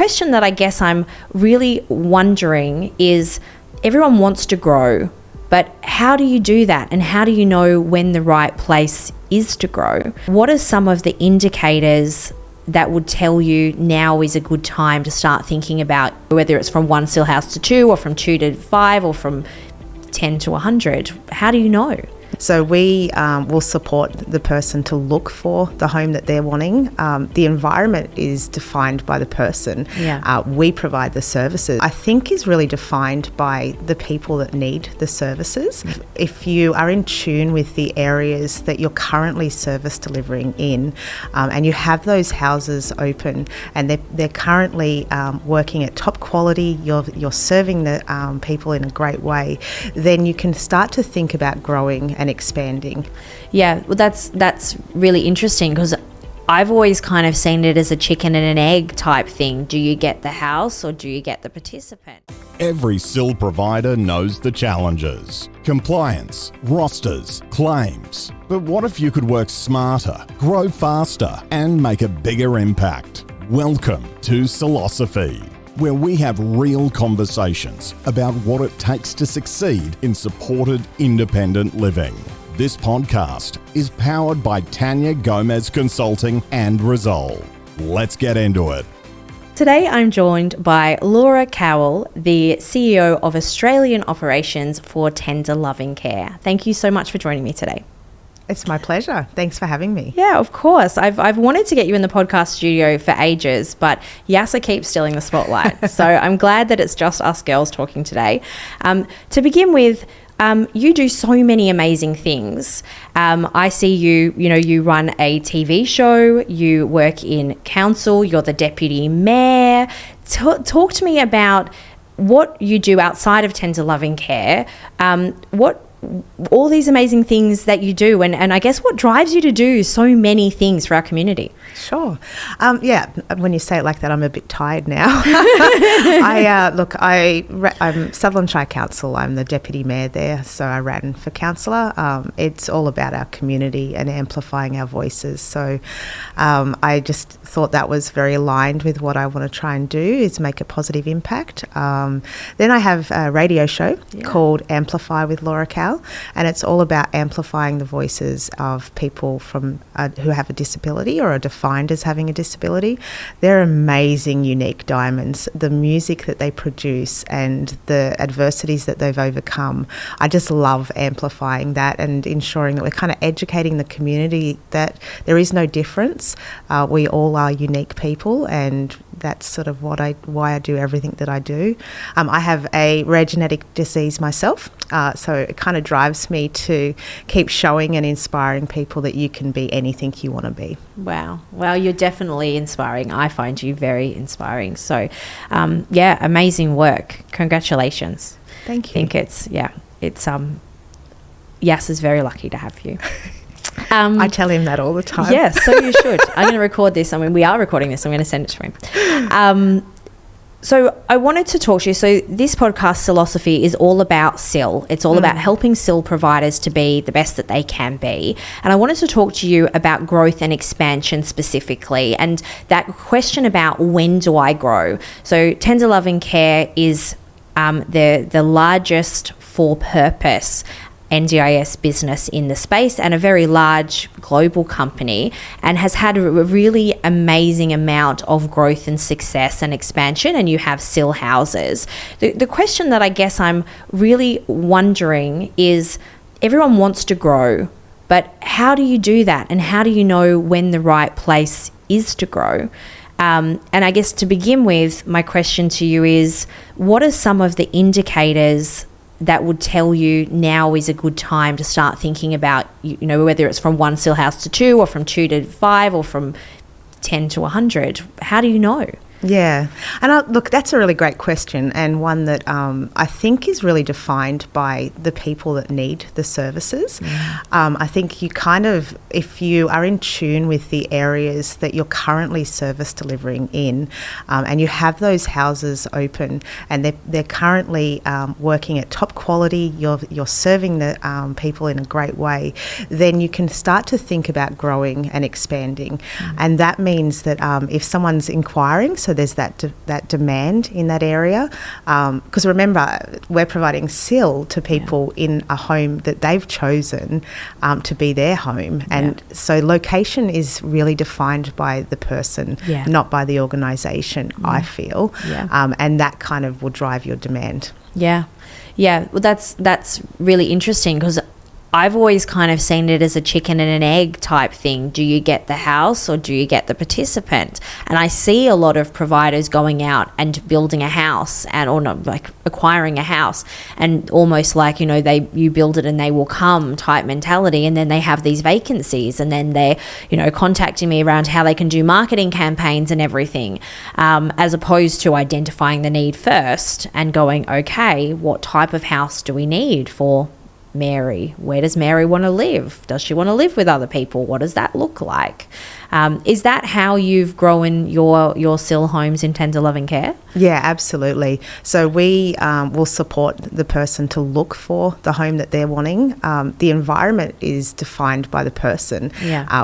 question that I guess I'm really wondering is, everyone wants to grow, but how do you do that? And how do you know when the right place is to grow? What are some of the indicators that would tell you now is a good time to start thinking about whether it's from 1 SIL house to 2, or from 2 to 5, or from 10 to 100? How do you know? So we will support the person to look for the home that they're wanting. The environment is defined by the person. Yeah. We provide the services. I think is really defined by the people that need the services. If you are in tune with the areas that you're currently service delivering in, and you have those houses open and they're currently working at top quality, you're serving the people in a great way, then you can start to think about growing and expanding. Yeah, well, that's really interesting, because I've always kind of seen it as a chicken and an egg type thing. Do you get the house or do you get the participant? Every SIL provider knows the challenges: compliance, rosters, claims. But what if you could work smarter, grow faster, and make a bigger impact? Welcome to SILosophy, where we have real conversations about what it takes to succeed in supported independent living. This podcast is powered by Tania Gomez Consulting and Resolve. Let's get into it. Today I'm joined by Laura Cowell, the CEO of Australian Operations for Tender Loving Care. Thank you so much for joining me today. It's my pleasure. Thanks for having me. Yeah, of course. I've wanted to get you in the podcast studio for ages, but Yasser keeps stealing the spotlight. So I'm glad that it's just us girls talking today. To begin with, you do so many amazing things. I see you run a TV show, you work in council, you're the deputy mayor. Talk to me about what you do outside of Tender Loving Care, all these amazing things that you do, and I guess what drives you to do so many things for our community. Sure. When you say it like that, I'm a bit tired now. I'm Sutherland Shire Council. I'm the deputy mayor there, so I ran for councillor. It's all about our community and amplifying our voices. So I just thought that was very aligned with what I want to try and do, is make a positive impact. Then I have a radio show called Amplify with Laura Cowell, and it's all about amplifying the voices of people from who have a disability or are defined as having a disability. They're amazing, unique diamonds. The music that they produce and the adversities that they've overcome, I just love amplifying that and ensuring that we're kind of educating the community that there is no difference. We all are unique people, and that's sort of why I do everything that I do. I have a rare genetic disease myself, so it kind of drives me to keep showing and inspiring people that you can be anything you want to be. Wow. Well, you're definitely inspiring. I find you very inspiring. So, amazing work. Congratulations. Thank you. I think Yas is very lucky to have you. I tell him that all the time. Yes, so you should. I'm going to record this. I mean, we are recording this. I'm going to send it to him. So I wanted to talk to you. So this podcast, SILosophy, is all about SIL. It's all about helping SIL providers to be the best that they can be. And I wanted to talk to you about growth and expansion specifically, and that question about when do I grow? So Tender Loving Care is the largest for-purpose NDIS business in the space, and a very large global company, and has had a really amazing amount of growth and success and expansion, and you have SIL houses. The question that I guess I'm really wondering is, everyone wants to grow, but how do you do that? And how do you know when the right place is to grow? And I guess to begin with, my question to you is, what are some of the indicators that would tell you now is a good time to start thinking about, whether it's from 1 SIL house to 2, or from 2 to 5, or from 10 to 100? How do you know? Yeah. And look, that's a really great question, and one that I think is really defined by the people that need the services. I think you kind of, if you are in tune with the areas that you're currently service delivering in, and you have those houses open and they're currently working at top quality, you're serving the people in a great way, then you can start to think about growing and expanding. And that means that if someone's inquiring, so so there's that demand in that area. Because remember, we're providing SIL to people in a home that they've chosen to be their home, and so location is really defined by the person, not by the organisation. I feel, and that kind of will drive your demand. Well, that's really interesting, because I've always kind of seen it as a chicken and an egg type thing. Do you get the house or do you get the participant? And I see a lot of providers going out and building a house, or not, like acquiring a house, and almost like, you build it and they will come type mentality. And then they have these vacancies, and then they're, contacting me around how they can do marketing campaigns and everything, as opposed to identifying the need first and going, okay, what type of house do we need for Mary? Where does Mary want to live? Does she want to live with other people? What does that look like? Is that how you've grown your SIL homes in Tender Loving Care? Yeah, absolutely. So we will support the person to look for the home that they're wanting. The environment is defined by the person.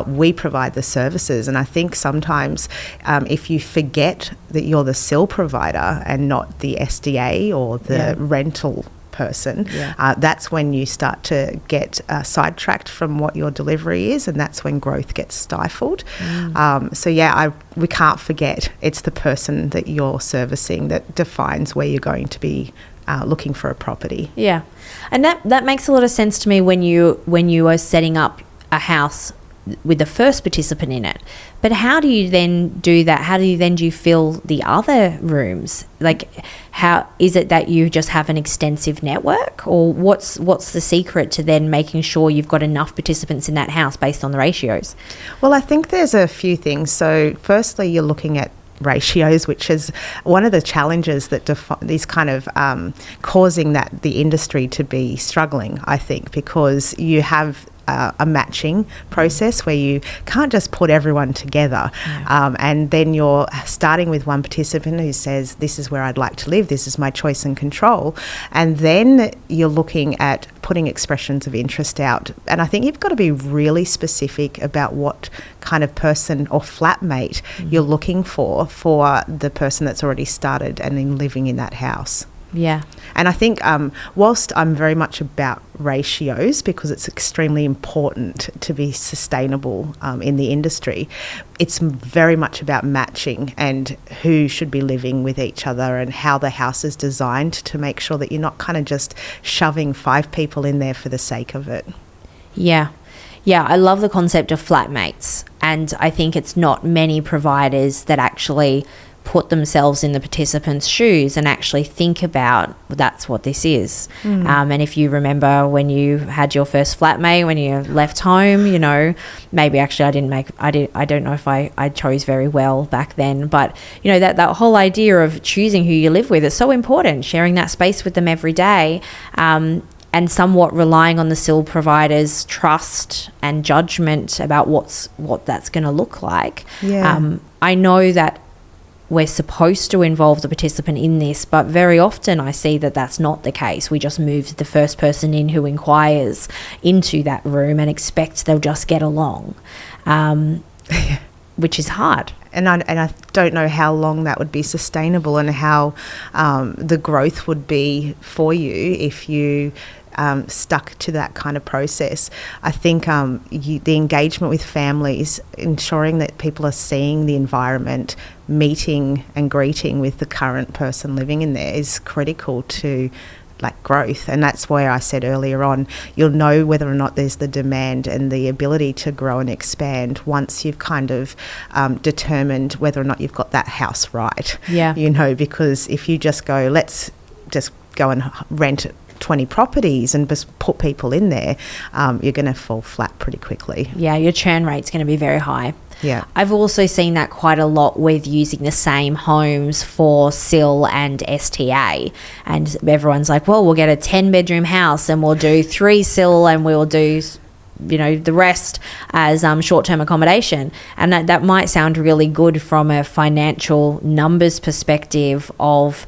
We provide the services, and I think sometimes if you forget that you're the SIL provider and not the SDA or the rental person, that's when you start to get sidetracked from what your delivery is, and that's when growth gets stifled. We can't forget it's the person that you're servicing that defines where you're going to be looking for a property. And that makes a lot of sense to me when you are setting up a house with the first participant in it. But how do you then do that? How do you fill the other rooms? Like, how is it that you just have an extensive network, or what's the secret to then making sure you've got enough participants in that house based on the ratios? Well, I think there's a few things. So firstly, you're looking at ratios, which is one of the challenges that is kind of causing the industry to be struggling, I think, because you have a matching process where you can't just put everyone together, and then you're starting with one participant who says, this is where I'd like to live, this is my choice and control, and then you're looking at putting expressions of interest out. And I think you've got to be really specific about what kind of person or flatmate you're looking for the person that's already started and then living in that house. And I think whilst I'm very much about ratios, because it's extremely important to be sustainable in the industry, it's very much about matching and who should be living with each other and how the house is designed to make sure that you're not kind of just shoving 5 people in there for the sake of it. I love the concept of flatmates, and I think it's not many providers that actually put themselves in the participants' shoes and actually think about, well, that's what this is. And if you remember when you had your first flatmate, when you left home, maybe actually I don't know if I chose very well back then, but that whole idea of choosing who you live with is so important, sharing that space with them every day, and somewhat relying on the SIL provider's trust and judgment about what that's going to look like. I know that we're supposed to involve the participant in this, but very often I see that that's not the case. We just move the first person in who inquires into that room and expect they'll just get along, which is hard. And I don't know how long that would be sustainable, and how the growth would be for you if you stuck to that kind of process. I think the engagement with families, ensuring that people are seeing the environment, meeting and greeting with the current person living in there is critical to growth. And that's where I said earlier on, you'll know whether or not there's the demand and the ability to grow and expand once you've kind of determined whether or not you've got that house right. Because if you just go, let's just go and rent 20 properties and just put people in there, you're going to fall flat pretty quickly. Your churn rate's going to be very high. I've also seen that quite a lot with using the same homes for SIL and STA, and everyone's like, well, we'll get a 10-bedroom house and we'll do 3 SIL and we'll do the rest as short-term accommodation. And that might sound really good from a financial numbers perspective of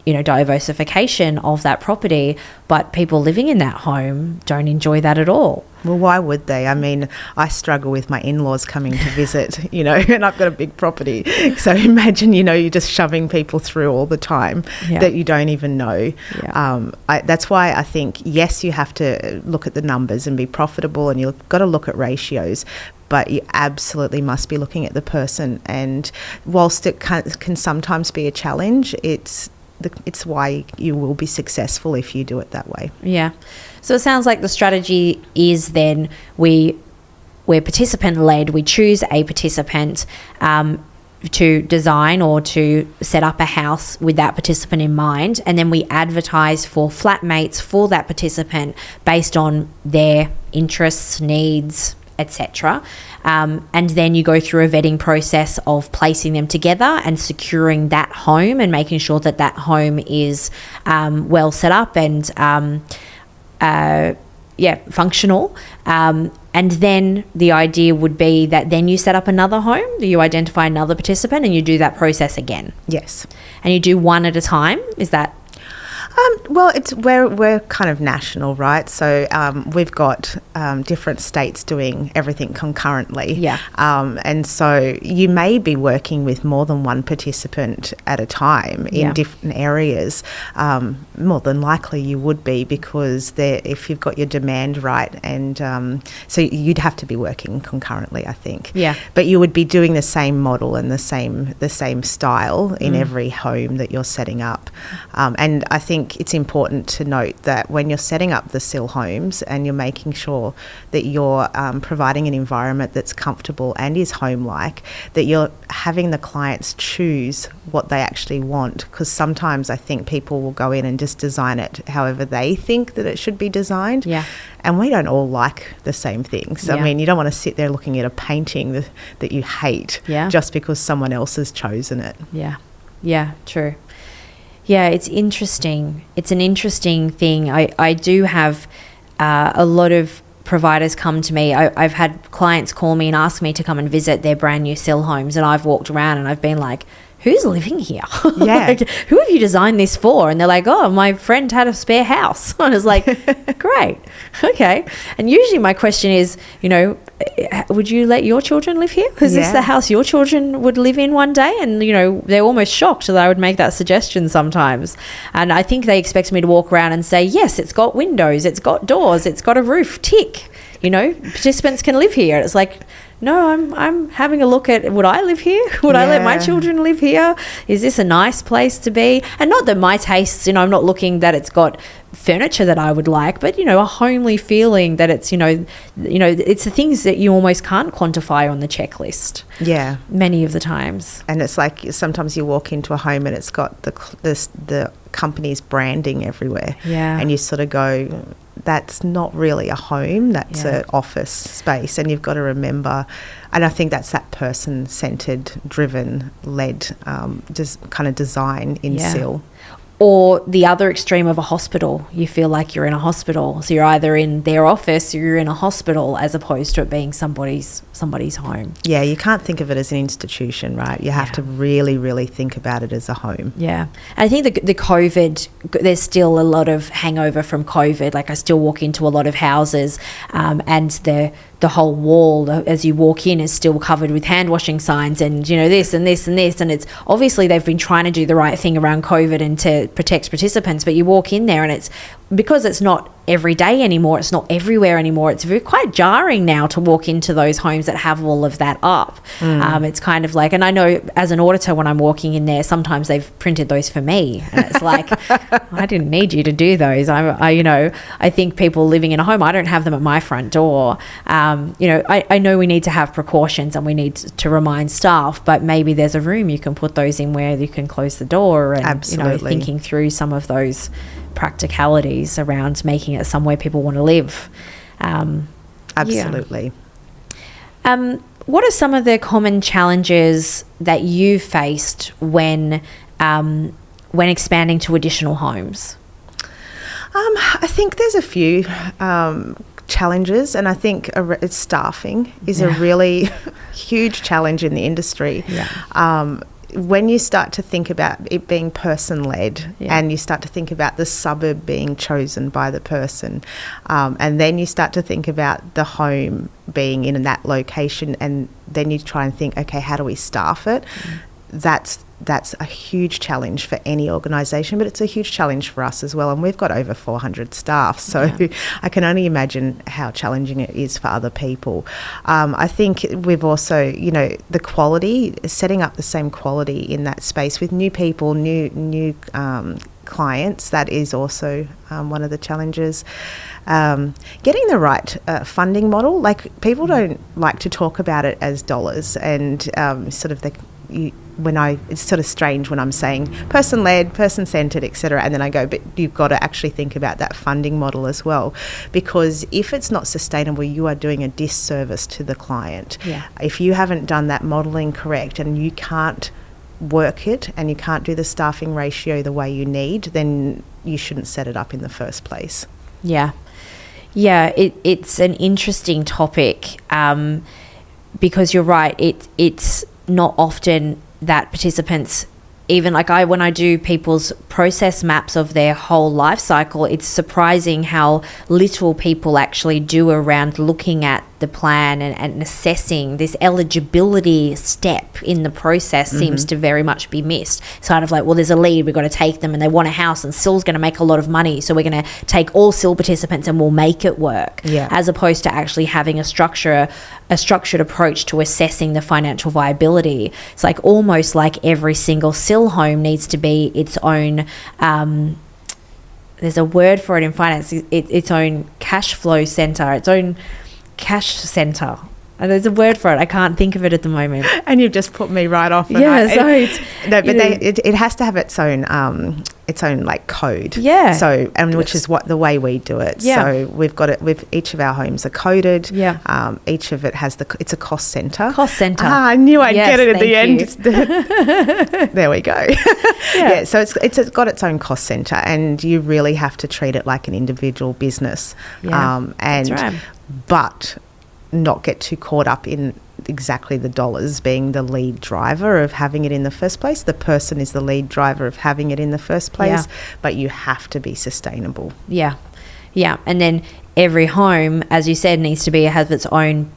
diversification of that property, but people living in that home don't enjoy that at all. Well, why would they? I mean, I struggle with my in-laws coming to visit, and I've got a big property. So imagine, you're just shoving people through all the time that you don't even know. Yeah. That's why I think, yes, you have to look at the numbers and be profitable, and you've got to look at ratios, but you absolutely must be looking at the person. And whilst it can sometimes be a challenge, it's why you will be successful if you do it that way. Yeah. So it sounds like the strategy is then we're participant led. We choose a participant to design or to set up a house with that participant in mind, and then we advertise for flatmates for that participant based on their interests, needs, etc. And then you go through a vetting process of placing them together and securing that home and making sure that that home is well set up and functional. And then the idea would be that then you set up another home, you identify another participant, and you do that process again. Yes. And you do one at a time. Is that? Well, we're kind of national, right? So we've got different states doing everything concurrently. Yeah. And so you may be working with more than one participant at a time in different areas. More than likely you would be, because if you've got your demand right, and so you'd have to be working concurrently, I think. Yeah. But you would be doing the same model and the same style in every home that you're setting up. And I think it's important to note that when you're setting up the SIL homes and you're making sure that you're providing an environment that's comfortable and is home-like, that you're having the clients choose what they actually want, because sometimes I think people will go in and just design it however they think that it should be designed. Yeah. And we don't all like the same things. Yeah. I mean, you don't want to sit there looking at a painting that you hate just because someone else has chosen it. Yeah. Yeah, true. Yeah, it's interesting. It's an interesting thing. I do have a lot of providers come to me. I've had clients call me and ask me to come and visit their brand new SIL homes, and I've walked around and I've been like, who's living here? Yeah. Like, who have you designed this for? And they're like, oh, my friend had a spare house. And I was like, great. Okay. And usually my question is, would you let your children live here? Is this the house your children would live in one day? And, they're almost shocked that I would make that suggestion sometimes. And I think they expect me to walk around and say, yes, it's got windows, it's got doors, it's got a roof, tick. Participants can live here. It's like, no, I'm having a look at, would I live here? Would I let my children live here? Is this a nice place to be? And not that my tastes, I'm not looking that it's got furniture that I would like, but, a homely feeling that it's, it's the things that you almost can't quantify on the checklist. Yeah. Many of the times. And it's like sometimes you walk into a home and it's got the company's branding everywhere. Yeah. And you sort of go, that's not really a home, that's an office space. And you've got to remember, and I think that's that person-centred, driven, led just kind of design in SIL. Or the other extreme of a hospital. You feel like you're in a hospital. So you're either in their office or you're in a hospital, as opposed to it being somebody's home. Yeah, you can't think of it as an institution, right? You have to really, really think about it as a home. Yeah. I think the COVID, there's still a lot of hangover from COVID. Like, I still walk into a lot of houses and the whole wall as you walk in is still covered with hand washing signs and this and this and this, and it's obviously they've been trying to do the right thing around COVID and to protect participants, but you walk in there and it's because it's not every day anymore, it's not everywhere anymore, it's quite jarring now to walk into those homes that have all of that up. It's kind of like, and I know as an auditor when I'm walking in there, sometimes they've printed those for me and it's like, I didn't need you to do those. I think people living in a home, I don't have them at my front door. I know we need to have precautions and we need to remind staff, but maybe there's a room you can put those in where you can close the door and Absolutely. Thinking through some of those practicalities around making it somewhere people want to live. Absolutely. What are some of the common challenges that you faced when expanding to additional homes? I think there's a few challenges, and I think staffing is a really huge challenge in the industry. when you start to think about it being person-led, and you start to think about the suburb being chosen by the person, and then you start to think about the home being in that location, and then you try and think, okay, how do we staff it? That's a huge challenge for any organisation, but it's a huge challenge for us as well. And we've got over 400 staff, so I can only imagine how challenging it is for other people. I think we've also, the quality, setting up the same quality in that space with new people, new clients, that is also one of the challenges. Getting the right funding model, like people don't like to talk about it as dollars, and it's sort of strange when I'm saying person-led, person-centred, etc., and then I go, but you've got to actually think about that funding model as well, because if it's not sustainable, you are doing a disservice to the client. If you haven't done that modelling correct and you can't work it and you can't do the staffing ratio the way you need, then you shouldn't set it up in the first place. It's an interesting topic, because you're right, it's not often that participants, even like when I do people's process maps of their whole life cycle, it's surprising how little people actually do around looking at the plan and assessing. This eligibility step in the process seems to very much be missed. It's kind of like, well, there's a lead, we've got to take them, and they want a house, and SIL's going to make a lot of money, so we're going to take all SIL participants and we'll make it work, as opposed to actually having a structured approach to assessing the financial viability. It's like almost like every single SIL home needs to be its own, there's a word for it in finance, its own cash flow centre, its own cash centre. And there's a word for it. I can't think of it at the moment. And you've just put me right off. It has to have its own like code. So, which is what the way we do it. So we've got it. Each of our homes are coded. Each of it has it's a cost centre. I knew I'd get it at the end. There we go. So it's got its own cost centre, and you really have to treat it like an individual business. That's right. But not get too caught up in exactly the dollars being the lead driver of having it in the first place. The person is the lead driver of having it in the first place, but you have to be sustainable. And then every home, as you said, needs to be its own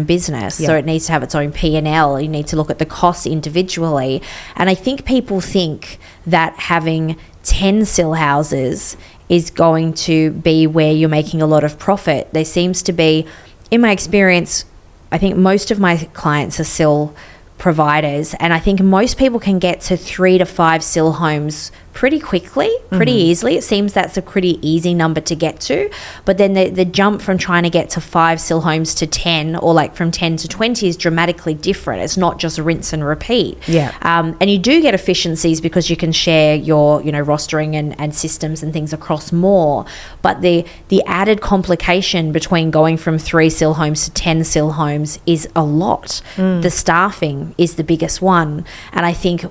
business. So it needs to have its own P&L. You need to look at the costs individually. And I think people think that having 10 SIL houses is going to be where you're making a lot of profit. There seems to be, in my experience, I think most of my clients are SIL providers, and I think most people can get to 3 to 5 SIL homes pretty quickly, pretty easily. It seems that's a pretty easy number to get to, but then the jump from trying to get to 5 SIL homes to 10, or like from 10 to 20, is dramatically different. It's not just rinse and repeat. And you do get efficiencies because you can share your rostering and systems and things across more, but the added complication between going from 3 SIL homes to 10 SIL homes is a lot. The staffing is the biggest one, and I think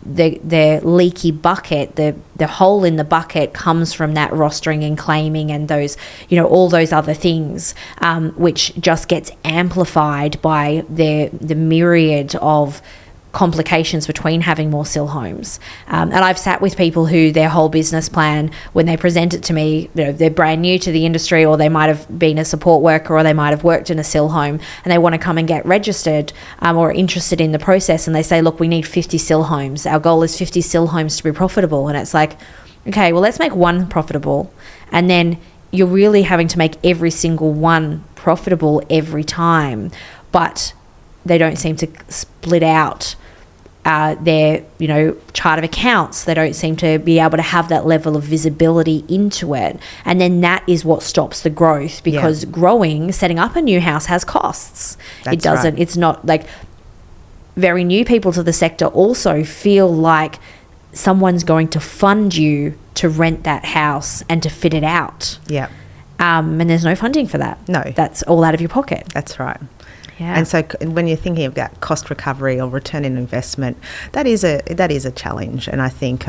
the leaky bucket, the hole in the bucket, comes from that rostering and claiming and those, all those other things, which just gets amplified by the myriad of complications between having more SIL homes. And I've sat with people who their whole business plan, when they present it to me, they're brand new to the industry, or they might have been a support worker, or they might have worked in a SIL home, and they want to come and get registered, or interested in the process, and they say, look, we need 50 SIL homes. Our goal is 50 SIL homes to be profitable. And it's like, okay, well, let's make one profitable, and then you're really having to make every single one profitable every time. But they don't seem to split out their chart of accounts. They don't seem to be able to have that level of visibility into it, and then that is what stops the growth, because setting up a new house has costs. It's not like, very new people to the sector also feel like someone's going to fund you to rent that house and to fit it out, and there's no funding for that. No, that's all out of your pocket. That's right. Yeah. And so when you're thinking about cost recovery or return on investment, that is a challenge. And I think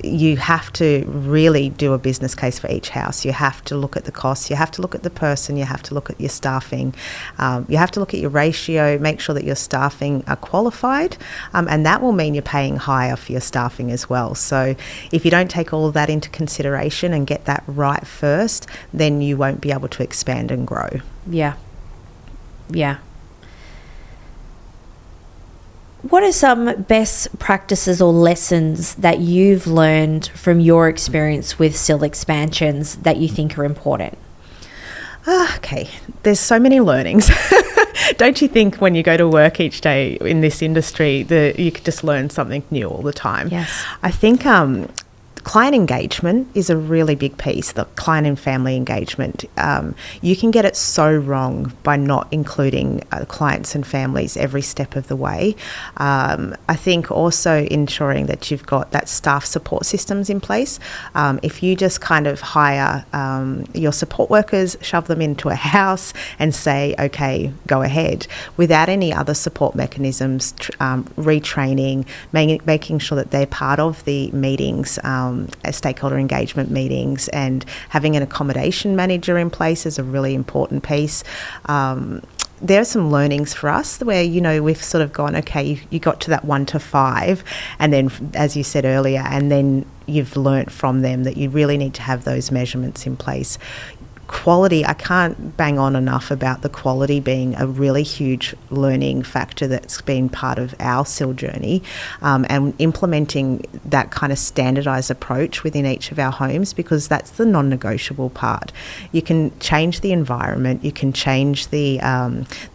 you have to really do a business case for each house. You have to look at the costs. You have to look at the person. You have to look at your staffing. You have to look at your ratio, make sure that your staffing are qualified. And that will mean you're paying higher for your staffing as well. So if you don't take all of that into consideration and get that right first, then you won't be able to expand and grow. Yeah. Yeah. What are some best practices or lessons that you've learned from your experience with SIL expansions that you think are important? Okay, there's so many learnings. Don't you think when you go to work each day in this industry that you could just learn something new all the time? Yes. I think client engagement is a really big piece, the client and family engagement. You can get it so wrong by not including clients and families every step of the way. I think also ensuring that you've got that staff support systems in place. If you just kind of hire your support workers, shove them into a house and say, okay, go ahead, without any other support mechanisms, retraining, making sure that they're part of the meetings, stakeholder engagement meetings, and having an accommodation manager in place is a really important piece. There are some learnings for us where, we've sort of gone, okay, you got to that 1 to 5, and then, as you said earlier, and then you've learnt from them that you really need to have those measurements in place. Quality, I can't bang on enough about the quality being a really huge learning factor that's been part of our SIL journey, and implementing that kind of standardised approach within each of our homes, because that's the non-negotiable part. You can change the environment, you can change the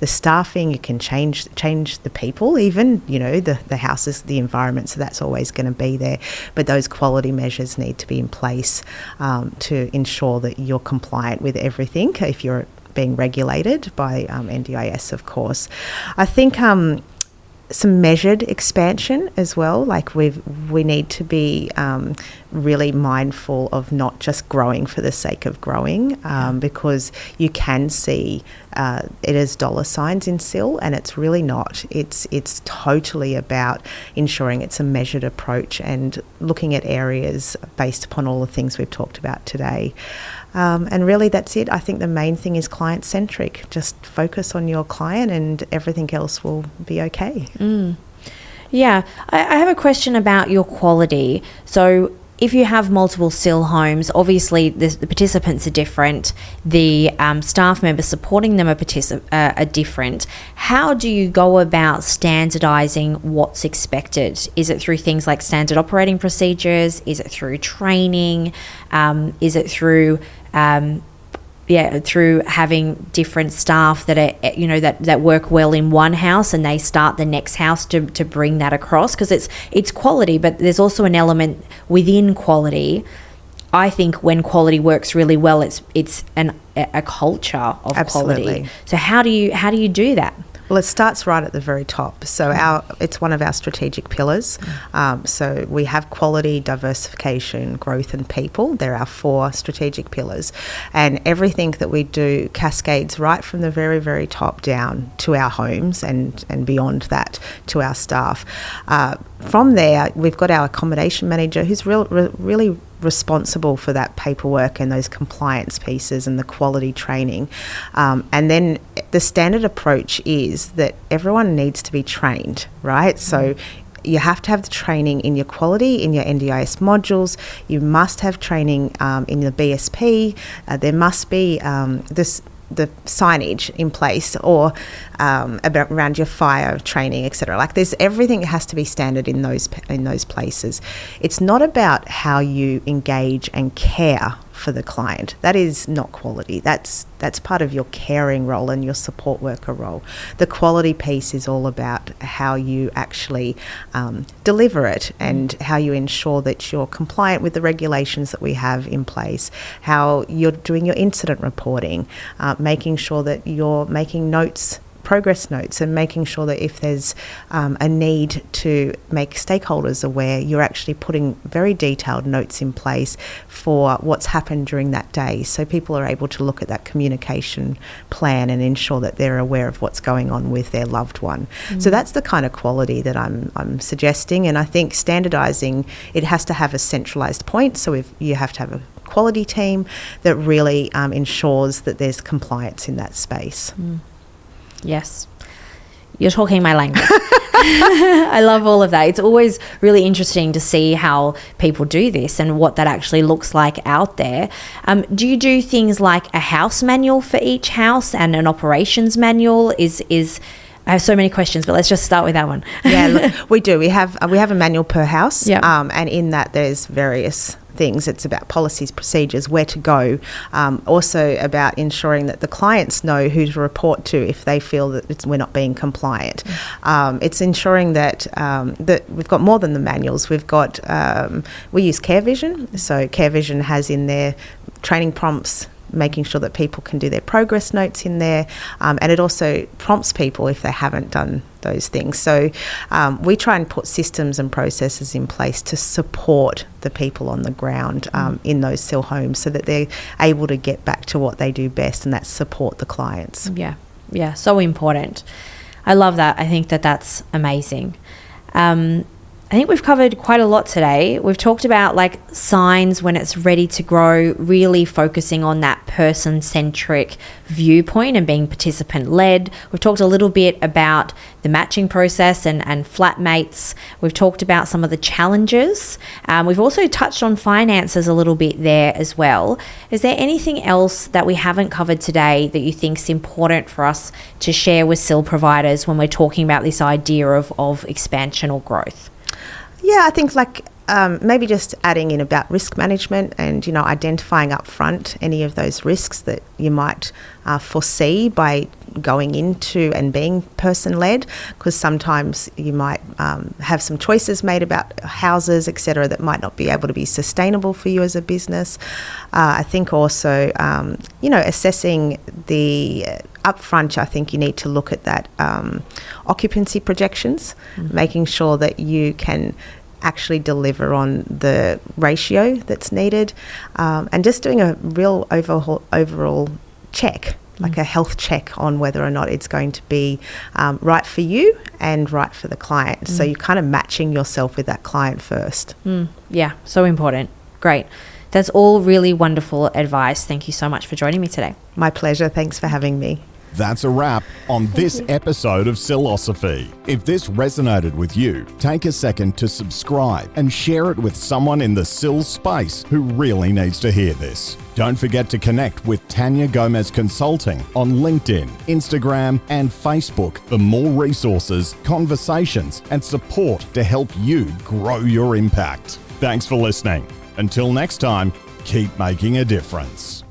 staffing, you can change the people, even, the houses, the environment, so that's always going to be there. But those quality measures need to be in place to ensure that you're compliant with everything if you're being regulated by NDIS, of course. I think some measured expansion as well. Like we need to be really mindful of not just growing for the sake of growing, because you can see it as dollar signs in SIL, and it's really not. It's totally about ensuring it's a measured approach and looking at areas based upon all the things we've talked about today. And really that's it. I think the main thing is client-centric. Just focus on your client and everything else will be okay. Yeah. I have a question about your quality. So if you have multiple SIL homes, obviously the participants are different. The staff members supporting them are different. How do you go about standardising what's expected? Is it through things like standard operating procedures? Is it through training? Is it through through having different staff that are, that work well in one house and they start the next house to bring that across? Because it's quality, but there's also an element within quality. I think when quality works really well, it's a culture of Absolutely. Quality. So how do you do that? Well, it starts right at the very top. So it's one of our strategic pillars. So we have quality, diversification, growth and people. They're our 4 strategic pillars. And everything that we do cascades right from the very, very top down to our homes and beyond that to our staff. From there, we've got our accommodation manager who's really responsible for that paperwork and those compliance pieces and the quality training. And then the standard approach is that everyone needs to be trained, right? So you have to have the training in your quality, in your NDIS modules. You must have training in the BSP. There must be the signage in place, or around your fire training, etc. Like there's everything has to be standard in those places. It's not about how you engage and care for the client. That is not quality. That's part of your caring role and your support worker role. The quality piece is all about how you actually deliver it and how you ensure that you're compliant with the regulations that we have in place, how you're doing your incident reporting, making sure that you're making notes progress notes and making sure that if there's a need to make stakeholders aware, you're actually putting very detailed notes in place for what's happened during that day, so people are able to look at that communication plan and ensure that they're aware of what's going on with their loved one. So that's the kind of quality that I'm suggesting, and I think standardising, it has to have a centralised point, so if you have to have a quality team that really ensures that there's compliance in that space. Yes. You're talking my language. I love all of that. It's always really interesting to see how people do this and what that actually looks like out there. Do you do things like a house manual for each house and an operations manual? I have so many questions, but let's just start with that one. Yeah, look, we do. We have a manual per house, Yep. And in that there's various things. It's about policies, procedures, where to go, also about ensuring that the clients know who to report to if they feel that we're not being compliant. It's ensuring that that we've got more than the manuals. We've got we use Care Vision, so Care Vision has in there training prompts, making sure that people can do their progress notes in there, and it also prompts people if they haven't done those things. So we try and put systems and processes in place to support the people on the ground in those SIL homes so that they're able to get back to what they do best, and that's support the clients. Yeah, so important. I love that. I think that's amazing. I think we've covered quite a lot today. We've talked about like signs when it's ready to grow, really focusing on that person-centric viewpoint and being participant-led. We've talked a little bit about the matching process and flatmates. We've talked about some of the challenges. We've also touched on finances a little bit there as well. Is there anything else that we haven't covered today that you think is important for us to share with SIL providers when we're talking about this idea of expansion or growth? Yeah, I think maybe just adding in about risk management and, identifying up front any of those risks that you might foresee by going into and being person-led, because sometimes you might have some choices made about houses, etc., that might not be able to be sustainable for you as a business. I think also, assessing the upfront, I think you need to look at that occupancy projections, making sure that you can actually deliver on the ratio that's needed, and just doing a real overall check, like a health check on whether or not it's going to be right for you and right for the client. So you're kind of matching yourself with that client first. Yeah, so important. Great. That's all really wonderful advice. Thank you so much for joining me today. My pleasure. Thanks for having me. That's a wrap on this episode of SILosophy. If this resonated with you, take a second to subscribe and share it with someone in the SIL space who really needs to hear this. Don't forget to connect with Tania Gomez Consulting on LinkedIn, Instagram, and Facebook for more resources, conversations, and support to help you grow your impact. Thanks for listening. Until next time, keep making a difference.